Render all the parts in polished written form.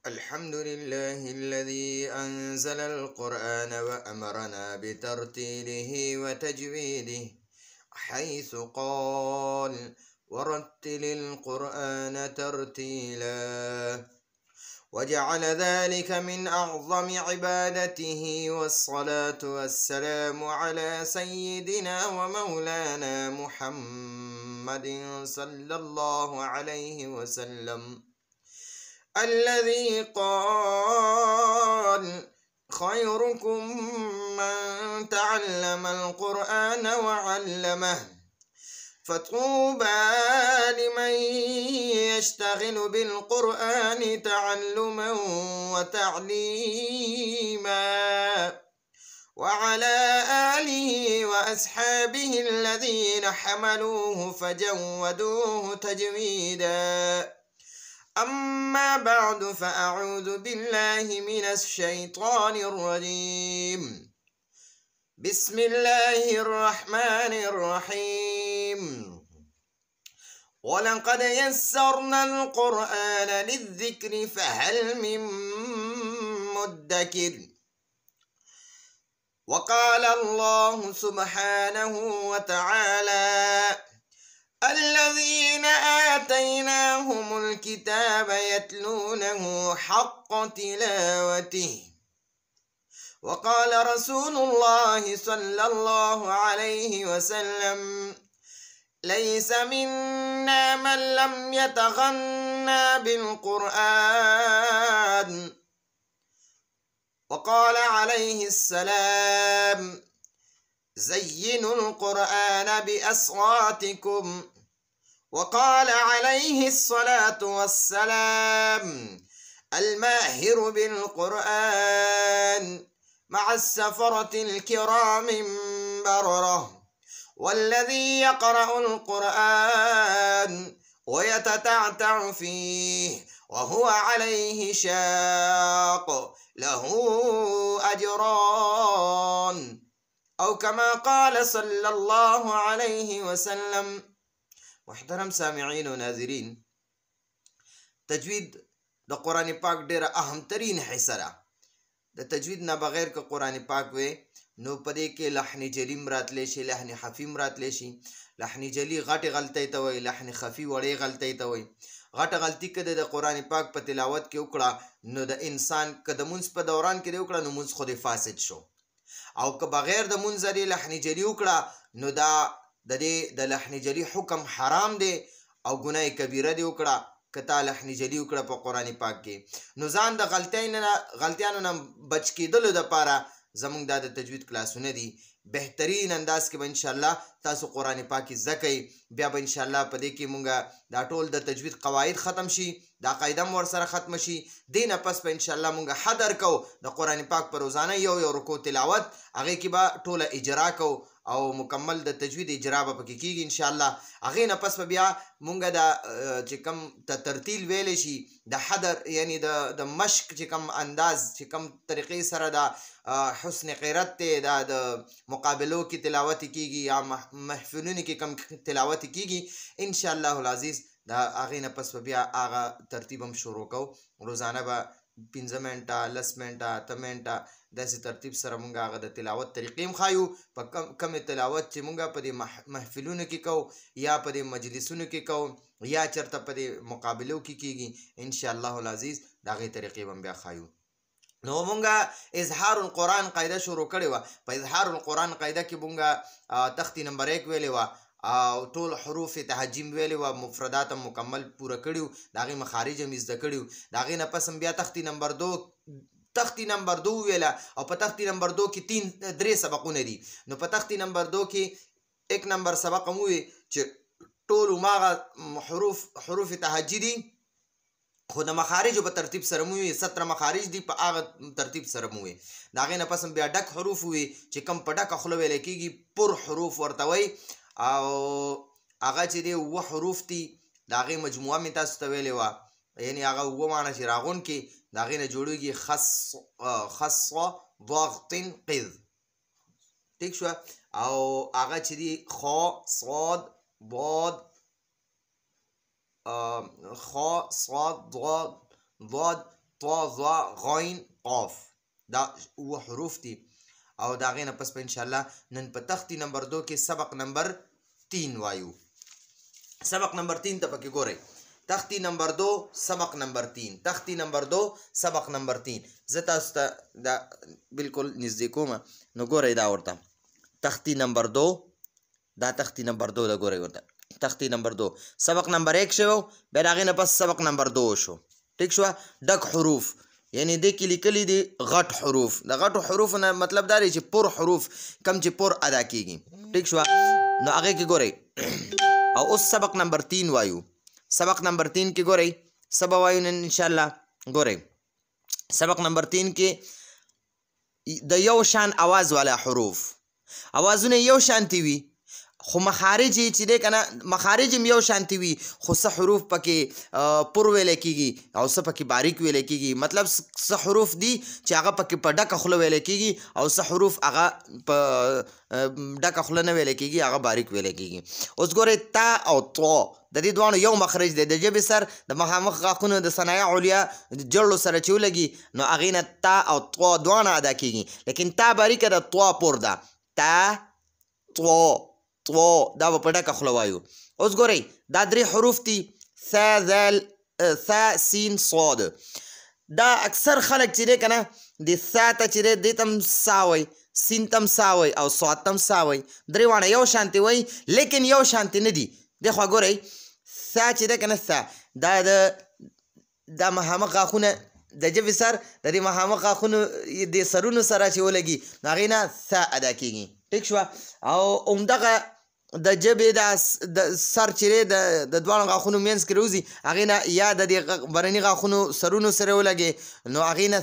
الحمد لله الذي أنزل القرآن وأمرنا بترتيله وتجويده، حيث قال: ورتل القرآن ترتيلا، وجعل ذلك من أعظم عبادته، والصلاة والسلام على سيدنا ومولانا محمد صلى الله عليه وسلم، الذي قال: خيركم من تعلم القرآن وعلمه، فطوبى لمن يشتغل بالقرآن تعلما وتعليما، وعلى آله وأصحابه الذين حملوه فجودوه تجويدا. أما بعد، فأعوذ بالله من الشيطان الرجيم. بسم الله الرحمن الرحيم. ولقد يسرنا القرآن للذكر فهل من مدكر. وقال الله سبحانه وتعالى: الذين آتيناهم الكتاب يتلونه حق تلاوته. وقال رسول الله صلى الله عليه وسلم: ليس منا من لم يتغنى بالقرآن. وقال عليه السلام: زينوا القرآن بأصواتكم. وقال عليه الصلاة والسلام: الماهر بالقرآن مع السفرة الكرام بررة، والذي يقرأ القرآن ويتتعتع فيه وهو عليه شاق له أجران، أو كما قال صلى الله عليه وسلم. محترم سامعین و ناظرین، تجوید د قرآن پاک ډیره اهم ترین حصہ ده. د تجوید نه بغیر که قرآن پاک وي نو پدې کې لحن جلی راتلی شي، لحن خفي راتلی شي. لحن جلی غټې غلطۍ ته وایي، لحن خفي وړې غلطۍ ته وایي. غټه غلطي که د قرآن پاک په تلاوت کې وکړه نو د انسان که د مونځ په دوران کې وکړه نو مونځ خود فاسد شو، او که بغیر د مونځ لحن جلی وکړه نو دا د دې د لحن جلی حکم حرام دی او ګناه کبیره دی وکړه که تا لحن جلی وکړه په قرآن پاک کې. نو ځان د غلطیانو نه بچ کېدلو دپاره زمونږ دا د تجوید کلاسونه دي. بهترین انداز کې به انشاءالله تاسو قرآن پاک زده کوئ. بیا به انشاءالله په دې کې مونږ دا ټول د تجوید قواعد ختم شي، دا قاعده م ورسره ختمه شي. دې نه پس به انشاءالله مونږ حدر کوو د قرآن پاک په روزانه یو رکوع تلاوت، هغې کې به ټوله اجرا کوو او مکمل د تجوید اجرا به پکې کېږي انشاءالله. هغې نه پس به بیا مونږ دا چې کوم ترتیل ویلی شي د حدر، یعنی د مشق چې کوم انداز چې کوم طریقې سره دا حسن قرت دی، دا د مقابلو کې تلاوت کېږي یا محفلونو کې کوم تلاوت کېږي انشاءالله العزیز. دا هغې نه پس به بیا هغه ترتیب هم شروع کوو. روزانه به 15 منټه 10 منټه 8 منټه داسې ترتیب سره مونږ هغه د تلاوت طریقې هم ښایو. په کمې تلاوت چې مونږ په دې محفلونو کې کوو یا په دې مجلسونو کې کوو یا چېرته په دې مقابلو کې کېږي انشاءالله العزیز د هغې طریقې به هم بیا ښایو. نو مونږ اظهار القرآن قاعده شروع کړې وه. په اظهار القرآن قاعده کې مونږ تختې نمبر 1 ویلې وه او ټول حروف تهجیم ویلې وه، مفردات هم مکمل پوره کړي وو، د هغې مخارج هم زده کړي وو. د هغې نه پس هم بیا تختې نمبر 2 ویله او په تختې نمبر 2 کې 3 سبقونه دي. نو په تختې نمبر 2 کې 1 نمبر سبق هم ووی چې ټول هماغه حروف تهجی دي، خو د مخارجو په ترتیب سره مو وي. 17 مخارج دي په هغه ترتیب سره مو وي. د هغې نه پس هم بیا ډک حروف وي چې کوم په ډکه خوله ویلی کېږي پر حروف ورته وایي، او هغه چې دی 7 حروف دي. د هغې مجموعه مې تاسو ته ویلې وه، یعنی هغه 7 معنی چې راغونکې د هغې نه جوړېږي خص ضغط قذ. ٹھیک شو. او هغه چې دی خ صاد ضاد طا ظا غین قاف دا اوه حروف دي او دا غینه پس په انشاءالله نن په تختی نمبر 2 کې سبق نمبر 3 وایو سبق نمبر 3 ته پکې ګورئ تختی نمبر 2 سبق نمبر 3 تختی نمبر 2 سبق نمبر 3 زه تاسو ته دا بالکل نږدې کوم نو ګورئ دا ورته تختی نمبر 2 دا تختی نمبر 2 دا ګورئ ورته تختی نمبر 2 سبق نمبر 1 شو بیا د هغې نه پس سبق نمبر 2 شو ټیک شوه ډک حروف یعنی دې کې لیکلي دي غټ حروف د غټو حروفو نه مطلب دا دی چې پور حروف کم چې پور ادا کېږي ټیک شوه نو هغې کې ګورئ او اوس سبق نمبر 3 وایو سبق نمبر 3 کې ګورئ څه به وایو نن انشاءالله ګورئ سبق نمبر 3 کې د یو شان اواز والا حروف اوازونه یو شانتي وي خو مخارج یې چې دی که نه مخارج هم یو شانتي وي خو څه حروف پکې پر ویلی کېږي او څه پکې باریک ویلی کېږي مطلب څه حروف دي چې هغه پکې په ډکه خوله ویلی کېږي او څه حروف هغه په ډکه خوله نه ویلی کېږي هغه باریک ویلی کېږي اوس ګورئ تا او طا د دې دواړو یو مخرج دی د ژبې سر د مخامخ غاښونو د صنایع علیا جړو سره چې ولګي نو هغې نه تا او طا دواړه ادا کېږي لیکن تا باریکه ده طا پور ده تا طا طا دا به په ډکه خوله وایو اوس ګورئ دا 3 حروف دي ثا ذال ثا سین صاد دا اکثر خلک چې دی که نه د ثا ته چې دی دې ته هم سا وایي سین ته هم سا وایي او صاد ته هم سا وایي درې واړه یو شانتې وایي لیکن یو شانتې نه دي دې خوا ګورئ ثا چې دی که نه ثا دا مخامخ غاښونه د ژبې سر د دې مخامخ غاښونو د سرونو سره چې ولګي نو هغې نه ثا ادا کېږي ټیک شوه او همدغه د ژبې د سر چې دی د دواړو غاښونو منځ کې راوځي هغې نه یا د دې برني غاښونو سرونو سره ولګي نو هغې نه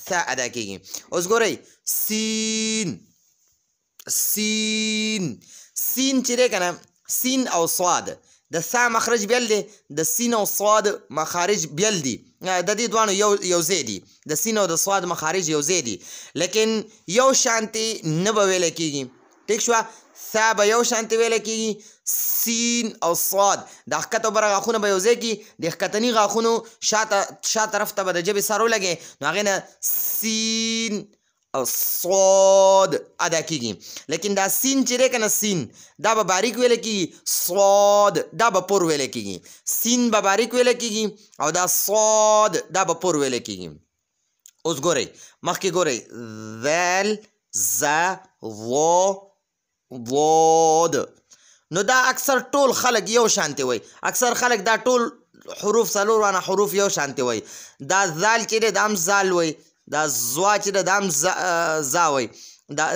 ثا ادا کېږي اوس ګورئ سین سین سین چې دی که نه سین او صاد د ثا مخرج بیل دی د سین او صاد مخارج بیل دي د دې دواړو یو ځای دي د سین او د صاد مخارج یو ځای دي لیکن یو شانتې نه به ویلی کېږي ټیک شوه ثا به یو شانتې ویلی کېږي سین او صاد د ښکته بره غاښونه به یو ځای کي د ښکتني غاښونو شا طرف ته به د ژبې سر ولګې نو هغې نه سین او صاد ادا کېږي لیکن دا سین چې دی که نه سین دا به باریک ویلی کېږي صاد دا به پور ویلی کېږي سین به باریک ویلی کېږي او دا صاد دا به پور ویلی کېږي اوس ګورئ مخکې ګورئ ذال ذا ظا ضاد نو دا اکثر ټول خلک یو شانتې وایي اکثر خلک دا ټول حروف څلور وانه حروف یو شانتې وایي دا ذال چې دی دا هم زال وایي دا زوا چې ده دا هم زا وایي دا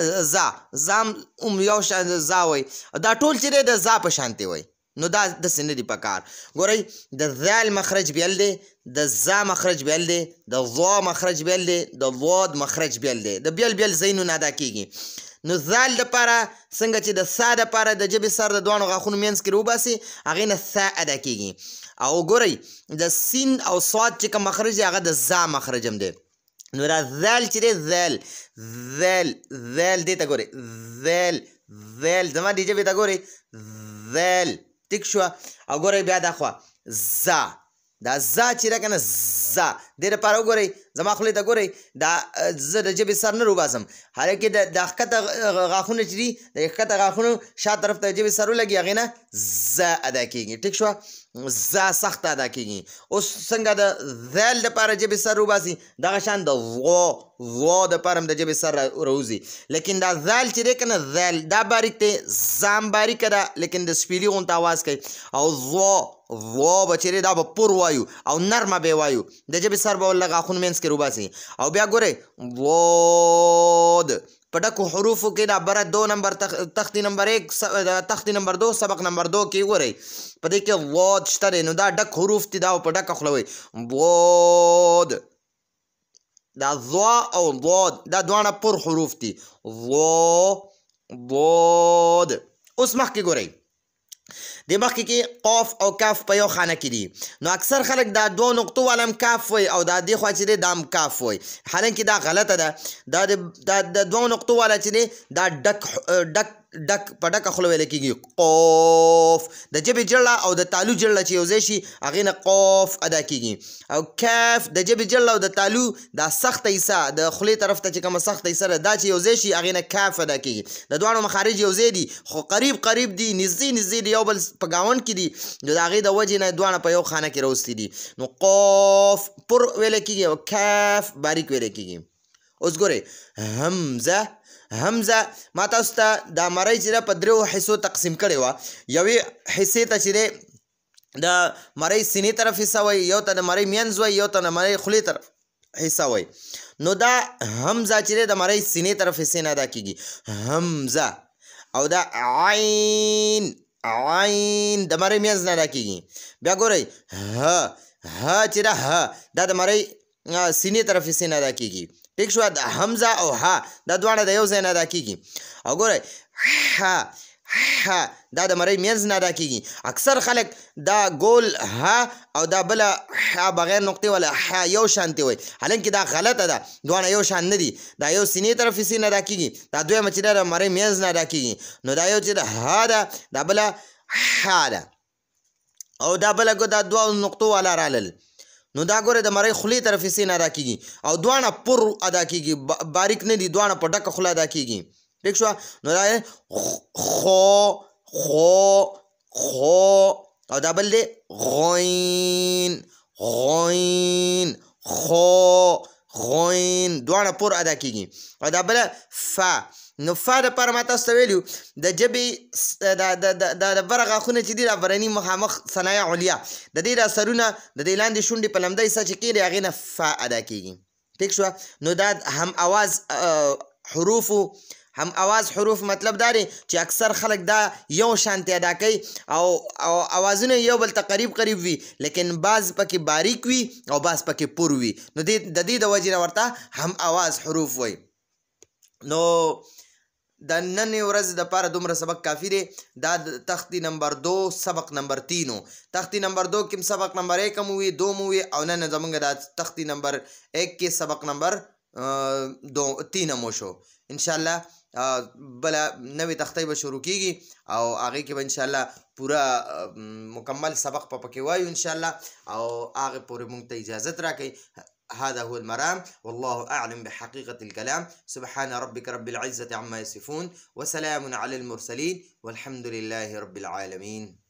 زا هم یو شان زا وایي دا ټول چې دی د زا په شانتې وایي نو دا داسې نه دي په کار ګورئ د ذال مخرج بیل دی د زا مخرج بیل دی د ضا مخرج بیل دی د ضاد مخرج بیل دی د بیل ځایونه ادا کېږي نو ذال دپاره څنګه چې د ثا دپاره د ژبې سر د دواړو غاښونو منځ کې راوباسي هغې نه ثا ادا کېږي او ګورئ د سین او صاد چې کوم مخرج دی هغه د زا مخرج هم دی نو دا ذال چې دی ذال دې ته ګورئ ذال زما دې ژبې ته ګورئ ذال ټیک شوه او ګورئ بیا دا خوا زا دا زا چې ده که نه زا دې دپاره وګورئ زما خولې ته ګورئ دا زه د ژبې سر نه روباسم حالانکې د ښکته غاښونه چې دي د ښکته غاښونو شا طرف ته د ژبې سر ولګي هغې نه زا ادا کېږي ټیک شوه زا سخت ادا کېږي اوس څنګه د ذال دپاره ژبې سر روباسي دغه شان د ضا دپاره هم د ژبې سر راوځي لیکن دا ذال چې دی که نه ذال دا باریک دی زا هم باریکه ده لیکن د سپیلي غونته اواز کوي او ضا به چې دی دا به پر وایو او نرمه به یې وایو د ژبې سر به له غاښونو منځ کې روباسي او بیا ګورئ ضاد په ډکو حروفو کې دا بره 2 نمبر تختی نمبر 1 تختی نمبر 2 سبق نمبر 2 کې ګورئ په دې کې ضاد شته دی نو دا ډک حروف دي دا په ډکه خوله وایي ضاد دا ضا او ضاد دا دواړه پر حروف دي ضاد اوس مخکې ګورئ د مخکې کې قاف او کاف په یو خانه کې دي نو اکثر خلک دا دوه نقطو والا هم کاف وایي او دا دې خوا چې دی دا هم کاف وایي حالانکې دا غلطه ده دا د دوه نقطو والا چې دی دا ډک په ډکه خوله ویل کېږي قاف د ژبې جړه او د تالو جړه چې یو ځای شي هغې نه قاف ادا کېږي او کاف د ژبې جړه او د تالو دا سخته حصه د خولې طرف ته چې کومه سخته حصه ده دا چې یو ځای شي هغې نه کاف ادا کېږي د دواړو مخارج یو ځای دي خو قریب دي نږدې دي یو بل په ګاونډ کې دي نو د هغې د وجې نه دواړه په یو خانه کې راوستي دي نو قاف پر ویل کېږي او کاف باریک ویل کېږي اوس ګورئ همزه ما تاسو ته دا مرۍ چې ده په دریو حصو تقسیم کړې وه یوې حصې ته چې دی د مرۍ سینې طرف حصه وایي یو ته د مرۍ منځ وایي یو ته د مرۍ خولې طرف حصه وایي نو دا همزه چې دی د مرۍ سینې طرف حصې نه ادا کېږي همزه او دا عین د مرۍ منځ نه ادا کېږي بیا ګورئ ها چې ده دا د مرۍ سینې طرف حصې نه ادا کېږي ٹھیک شو د حمزه او ها دا دواړه د یو ځای نه ادا کېږي او ګورئ ها دا د مرۍ منځ نه ادا کېږي اکثر خلک دا ګول ها او دا بله ها بغیر نقطې والا ها یو شانتې وایي حالانکې دا غلطه ده دواړه یو شان نه دي دا یو سینې طرف حصې نه ادا کېږي دا دویمه چې ده د مرۍ منځ نه ادا کېږي نو دا یو چې د ها ده دا بله ها ده او دا بله دا دوه نقطو والا رالل نو دا ګوره د مرۍ خولې طرف حصې نه ادا کېږي او دواړه پر ادا کېږي باریک نه دي دواړه په ډکه خوله ادا کېږي ٹھیک شوه نو دا خو او دا بل دی غوین دواړه پر ادا کېږي او دا بله فا نو فا دپاره ما تاسو ته ویلي د ژبې د بره غاښونه چې دي دا برني مخامخ ثنایه علیا د دې دا سرونه د دې لاندې شونډې په لمدۍ سه چې کېږي هغې نه فا ادا کېږي ټیک شوه نو دا هم اواز حروف مطلب دا دی چې اکثر خلک دا یو شانتې ادا کوي او اوازونه یو بل ته قریب وي لیکن بعض پکې باریک وي او بعض پکې پر وي نو د دې د وجې نه ورته هم اواز حروف وایي نو د نننې ورځې دپاره دومره سبق کافي دی دا د تختې نمبر 2 سبق نمبر 3 تختې نمبر 2 کې سبق نمبر 1 هم وي 2 هم وي او نن زموږ د تختې نمبر 1 کې سبق نمبر 3 هم وشو انشاءالله بله نوې تختې به شروع کېږي او هغې کې به انشاءالله پوره مکمل سبق په پکې وایو انشاءالله او هغې پورې موږ ته اجازت راکوي هذا هو المرام والله أعلم بحقيقة الكلام سبحان ربك رب العزة عما يصفون وسلام على المرسلين والحمد لله رب العالمين